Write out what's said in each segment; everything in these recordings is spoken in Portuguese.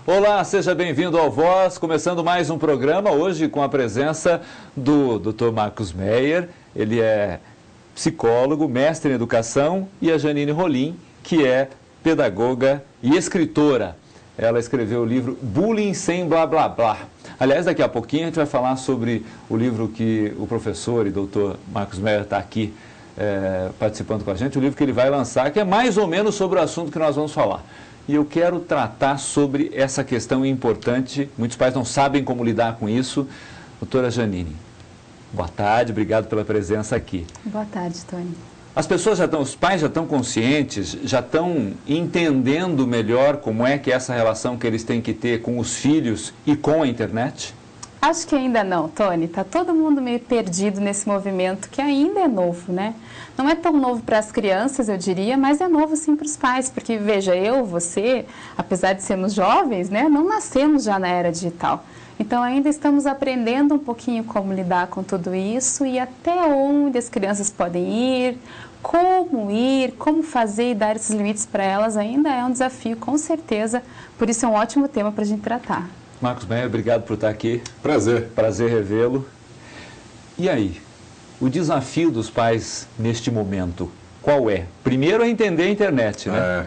Olá, seja bem-vindo ao Voz, começando mais um programa, hoje com a presença do Dr. Marcos Meyer, ele é psicólogo, mestre em educação, e a Janine Rolim, que é pedagoga e escritora. Ela escreveu o livro Bullying Sem Blá Blá Blá. Aliás, daqui a pouquinho a gente vai falar sobre o livro que o professor e doutor Marcos Meyer está aqui participando com a gente, o livro que ele vai lançar, que é mais ou menos sobre o assunto que nós vamos falar. E eu quero tratar sobre essa questão importante, muitos pais não sabem como lidar com isso. Doutora Janine, boa tarde, obrigado pela presença aqui. Boa tarde, Tony. As pessoas os pais já estão conscientes, já estão entendendo melhor como é que é essa relação que eles têm que ter com os filhos e com a internet? Acho que ainda não, Tony. Está todo mundo meio perdido nesse movimento que ainda é novo, né? Não é tão novo para as crianças, eu diria, mas é novo sim para os pais, porque veja, você, apesar de sermos jovens, né, não nascemos já na era digital. Então ainda estamos aprendendo um pouquinho como lidar com tudo isso e até onde as crianças podem ir, como fazer e dar esses limites para elas ainda é um desafio, com certeza. Por isso é um ótimo tema para a gente tratar. Marcos Meyer, obrigado por estar aqui. Prazer. Prazer revê-lo. E aí, o desafio dos pais neste momento, qual é? Primeiro é entender a internet, né?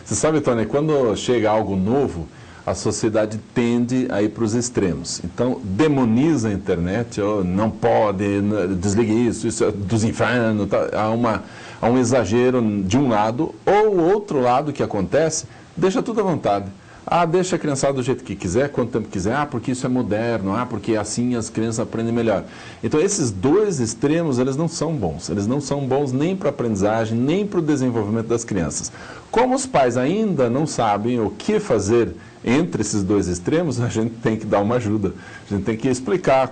Você sabe, Tony, quando chega algo novo, a sociedade tende a ir para os extremos. Então, demoniza a internet, não pode, desligue isso é dos infernos, tá? Há um exagero de um lado, ou o outro lado que acontece, deixa tudo à vontade. Deixa a criançada do jeito que quiser, quanto tempo quiser, porque isso é moderno, porque assim as crianças aprendem melhor. Então, esses dois extremos, eles não são bons. Eles não são bons nem para a aprendizagem, nem para o desenvolvimento das crianças. Como os pais ainda não sabem o que fazer entre esses dois extremos, a gente tem que dar uma ajuda. A gente tem que explicar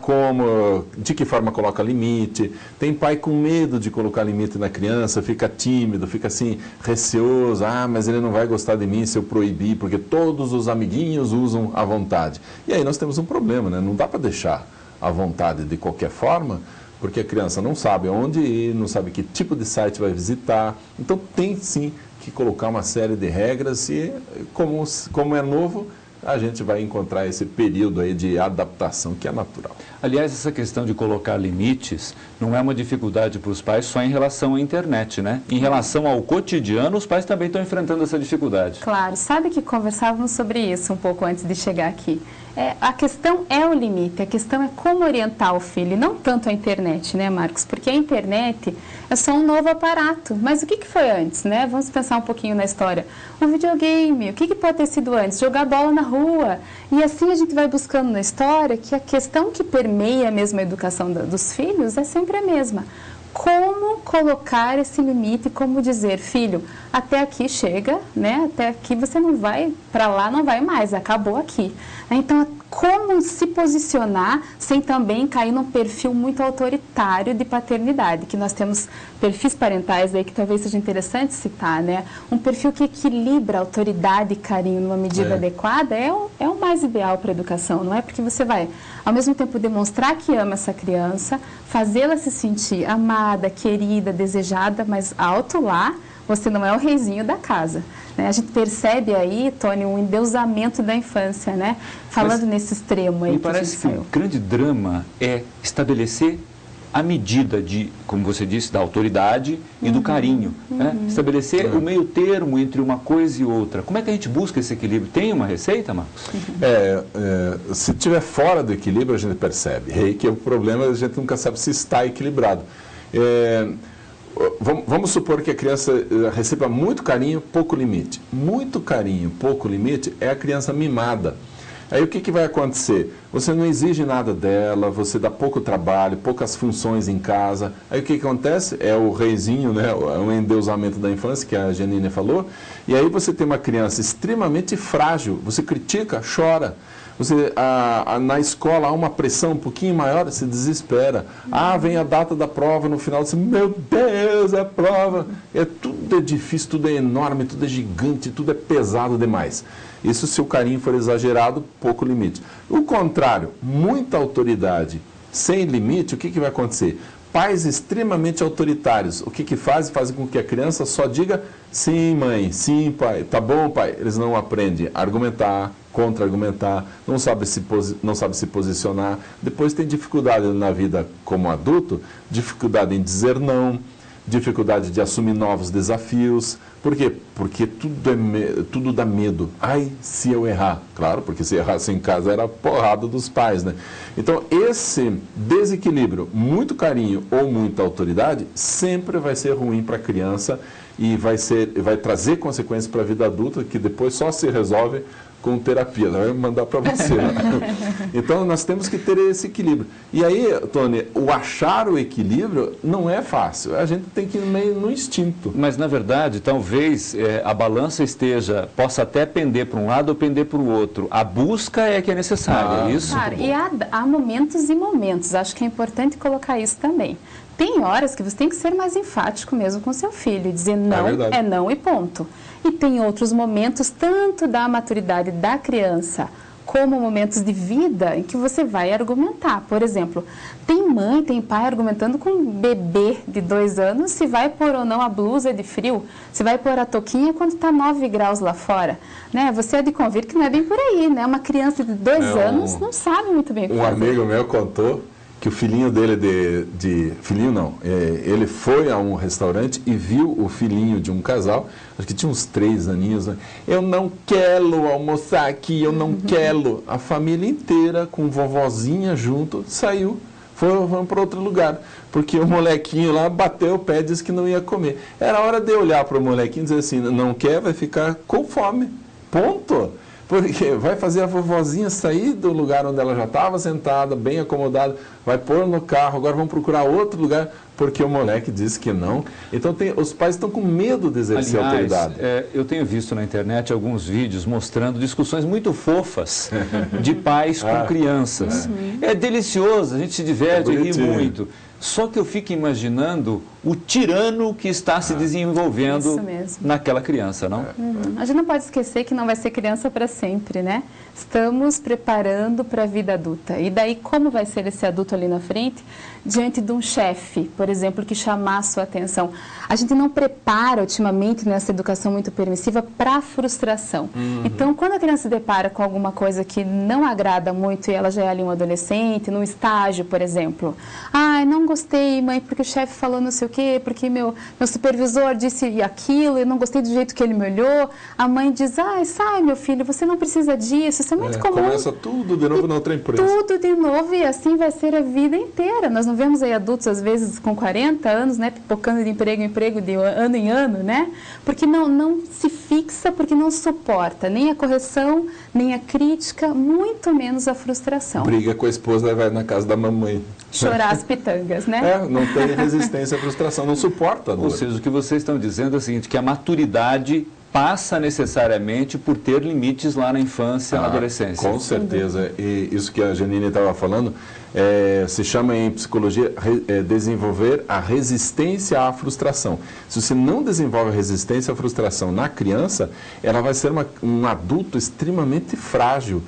de que forma coloca limite. Tem pai com medo de colocar limite na criança, fica tímido, fica assim, receoso. Mas ele não vai gostar de mim se eu proibir, porque todos os amiguinhos usam à vontade. E aí nós temos um problema, né? Não dá para deixar à vontade de qualquer forma, porque a criança não sabe onde ir, não sabe que tipo de site vai visitar. Então tem sim que colocar uma série de regras e, como é novo, a gente vai encontrar esse período aí de adaptação que é natural. Aliás, essa questão de colocar limites não é uma dificuldade para os pais só em relação à internet, né? Em relação ao cotidiano, os pais também estão enfrentando essa dificuldade. Claro, sabe que conversávamos sobre isso um pouco antes de chegar aqui. A questão é o limite, a questão é como orientar o filho, e não tanto a internet, né, Marcos? Porque a internet é só um novo aparato. Mas o que foi antes, né? Vamos pensar um pouquinho na história. O videogame, o que pode ter sido antes? Jogar bola na rua. E assim a gente vai buscando na história que a questão que permeia mesmo a educação dos filhos é sempre a mesma. Como colocar esse limite, como dizer, filho, até aqui chega, né? Até aqui você não vai, para lá não vai mais, acabou aqui. Então, como se posicionar sem também cair num perfil muito autoritário de paternidade, que nós temos perfis parentais aí que talvez seja interessante citar, né? Um perfil que equilibra autoridade e carinho numa medida adequada é o mais ideal para a educação, não é? Porque você vai, ao mesmo tempo, demonstrar que ama essa criança, fazê-la se sentir amada, querida, desejada, mas alto lá, você não é o reizinho da casa. Né? A gente percebe aí, Tony, um endeusamento da infância, né? Falando nesse extremo aí. Me parece que o grande drama é estabelecer a medida de, como você disse, da autoridade e do carinho. Né? Estabelecer o meio termo entre uma coisa e outra. Como é que a gente busca esse equilíbrio? Tem uma receita, Marcos? Se estiver fora do equilíbrio, a gente percebe. E aí que o problema, a gente nunca sabe se está equilibrado. Vamos supor que a criança receba muito carinho, pouco limite. Muito carinho, pouco limite é a criança mimada. Aí o que vai acontecer? Você não exige nada dela, você dá pouco trabalho, poucas funções em casa. Aí o que acontece? É o reizinho, né? O endeusamento da infância, que a Janine falou. E aí você tem uma criança extremamente frágil, você critica, chora. Na escola há uma pressão um pouquinho maior, se desespera. Vem a data da prova no final, você, meu Deus, a prova. Tudo é difícil, tudo é enorme, tudo é gigante, tudo é pesado demais. Isso se o carinho for exagerado, pouco limite. O contrário, muita autoridade sem limite, o que vai acontecer? Pais extremamente autoritários, o que fazem? Fazem com que a criança só diga sim, mãe, sim, pai, tá bom, pai. Eles não aprendem a argumentar, contra-argumentar, não sabe se posicionar. Depois tem dificuldade na vida como adulto, dificuldade em dizer não, dificuldade de assumir novos desafios. Por quê? Porque tudo dá medo. Ai, se eu errar. Claro, porque se errasse em casa era porrada dos pais, né? Então, esse desequilíbrio, muito carinho ou muita autoridade, sempre vai ser ruim para a criança e vai trazer consequências para a vida adulta que depois só se resolve com terapia, ela vai mandar para você. Então, nós temos que ter esse equilíbrio. E aí, Tony, o achar o equilíbrio não é fácil. A gente tem que ir meio no instinto. Mas, na verdade, talvez a balança possa até pender para um lado ou pender para o outro. A busca é que é necessária, é isso? Claro, e há momentos e momentos. Acho que é importante colocar isso também. Tem horas que você tem que ser mais enfático mesmo com seu filho e dizer não é não e ponto. E tem outros momentos, tanto da maturidade da criança, como momentos de vida em que você vai argumentar. Por exemplo, tem mãe, tem pai argumentando com um bebê de 2 anos se vai pôr ou não a blusa de frio, se vai pôr a touquinha quando está 9 graus lá fora. Né? Você é de convir que não é bem por aí, né? Uma criança de 2 anos não sabe muito bem o que fazer. Amigo meu contou que o filhinho dele ele foi a um restaurante e viu o filhinho de um casal, acho que tinha uns 3 aninhos, né? Eu não quero almoçar aqui, eu não quero. A família inteira, com vovozinha junto, saiu, foram para outro lugar, porque o molequinho lá bateu o pé e disse que não ia comer. Era hora de olhar para o molequinho e dizer assim, não quer, vai ficar com fome, ponto. Porque vai fazer a vovozinha sair do lugar onde ela já estava sentada, bem acomodada, vai pôr no carro, agora vão procurar outro lugar, porque o moleque disse que não. Então os pais estão com medo de exercer a autoridade. Eu tenho visto na internet alguns vídeos mostrando discussões muito fofas de pais com crianças. É delicioso, a gente se diverte e ri muito. Só que eu fico imaginando o tirano que está se desenvolvendo naquela criança, não? A gente não pode esquecer que não vai ser criança para sempre, né? Estamos preparando para a vida adulta. E daí, como vai ser esse adulto ali na frente, diante de um chefe, por exemplo, que chamar a sua atenção? A gente não prepara, ultimamente, nessa educação muito permissiva, para a frustração. Então, quando a criança se depara com alguma coisa que não agrada muito e ela já é ali um adolescente, num estágio, por exemplo. Ai, não gostei, mãe, porque o chefe falou não sei o quê, porque meu supervisor disse aquilo, eu não gostei do jeito que ele me olhou. A mãe diz, ai, sai, meu filho, você não precisa disso, isso é muito comum. Começa tudo de novo na outra empresa. Tudo de novo e assim vai ser a vida inteira. Nós não vemos aí adultos, às vezes, com 40 anos, né, pipocando de emprego em emprego, de ano em ano, né? Porque não se fixa, porque não suporta nem a correção, nem a crítica, muito menos a frustração. Briga com a esposa e vai na casa da mamãe. Chorar as pitangas, né? Não tem resistência à frustração, não suporta a dor. Ou seja, o que vocês estão dizendo é o seguinte, que a maturidade passa necessariamente por ter limites lá na infância, na adolescência. Com certeza. E isso que a Janine estava falando, se chama em psicologia desenvolver a resistência à frustração. Se você não desenvolve a resistência à frustração na criança, ela vai ser um adulto extremamente frágil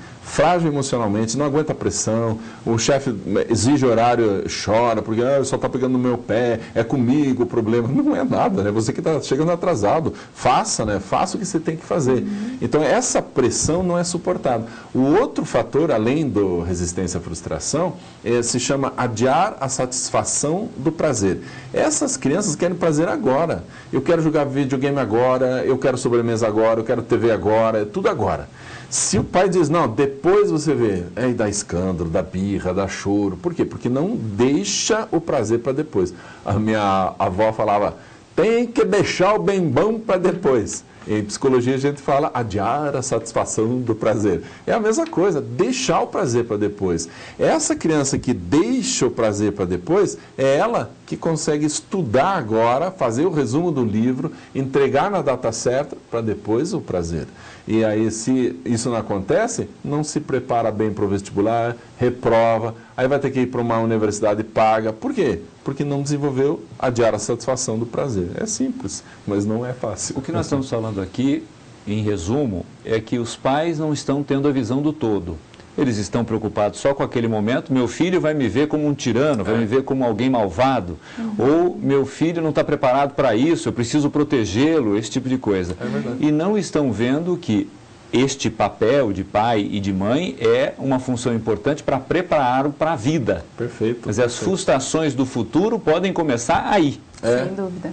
emocionalmente, não aguenta a pressão, o chefe exige horário, chora, porque só está pegando no meu pé, é comigo o problema. Não é nada, né? Você que está chegando atrasado, faça o que você tem que fazer. Então, essa pressão não é suportada. O outro fator, além do resistência à frustração, se chama adiar a satisfação do prazer. Essas crianças querem prazer agora. Eu quero jogar videogame agora, eu quero sobremesa agora, eu quero TV agora, é tudo agora. Se o pai diz, não, depois você vê, dá escândalo, dá birra, dá choro. Por quê? Porque não deixa o prazer para depois. A minha avó falava, tem que deixar o bem bom para depois. Em psicologia a gente fala adiar a satisfação do prazer. É a mesma coisa, deixar o prazer para depois. Essa criança que deixa o prazer para depois, é ela que consegue estudar agora, fazer o resumo do livro, entregar na data certa, para depois o prazer. E aí, se isso não acontece, não se prepara bem para o vestibular, reprova, aí vai ter que ir para uma universidade paga. Por quê? Porque não desenvolveu adiar a satisfação do prazer. É simples, mas não é fácil. O que nós estamos falando aqui, em resumo, é que os pais não estão tendo a visão do todo. eles estão preocupados só com aquele momento. Meu filho vai me ver como um tirano, vai me ver como alguém malvado. Ou meu filho não está preparado para isso, eu preciso protegê-lo, esse tipo de coisa. E não estão vendo que este papel de pai e de mãe é uma função importante para preparar-o para a vida. Perfeito. Mas as frustrações do futuro podem começar aí. Sem dúvida.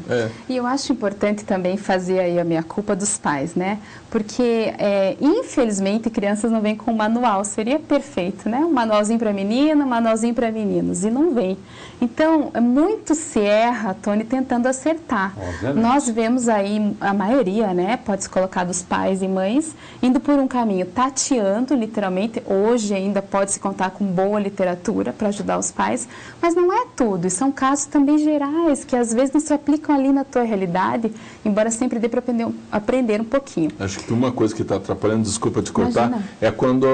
E eu acho importante também fazer aí a meia-culpa dos pais, né? Porque, infelizmente, crianças não vêm com um manual. Seria perfeito, né? Um manualzinho para menina, um manualzinho para meninos. E não vem. Então, muito se erra, Tony, tentando acertar. Obviamente. Nós vemos aí, a maioria, né? Pode se colocar dos pais e mães, indo por um caminho, tateando, literalmente. Hoje ainda pode-se contar com boa literatura para ajudar os pais. Mas não é tudo. E são casos também gerais, que às vezes não se aplicam ali na tua realidade, embora sempre dê para aprender um pouquinho. Acho que uma coisa que está atrapalhando, desculpa te cortar, Imagina. é quando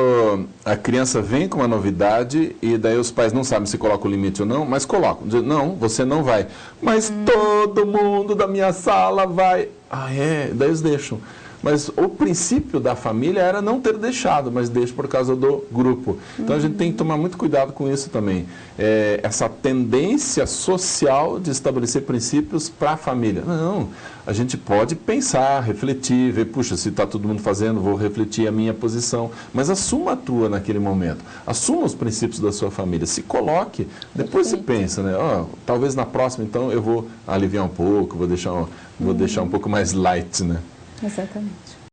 a criança vem com uma novidade e daí os pais não sabem se coloca o limite ou não, mas colocam. Dizem, não, você não vai. Mas todo mundo da minha sala vai. Ah, é? Daí eles deixam. Mas o princípio da família era não ter deixado, mas deixa por causa do grupo. Então a gente tem que tomar muito cuidado com isso também. Essa tendência social de estabelecer princípios para a família. Não, a gente pode pensar, refletir, ver, puxa, se está todo mundo fazendo, vou refletir a minha posição. Mas assuma a tua naquele momento. Assuma os princípios da sua família. Se coloque, depois você pensa, né? Talvez na próxima, então, eu vou aliviar um pouco, vou deixar um pouco mais light, né? Exatamente.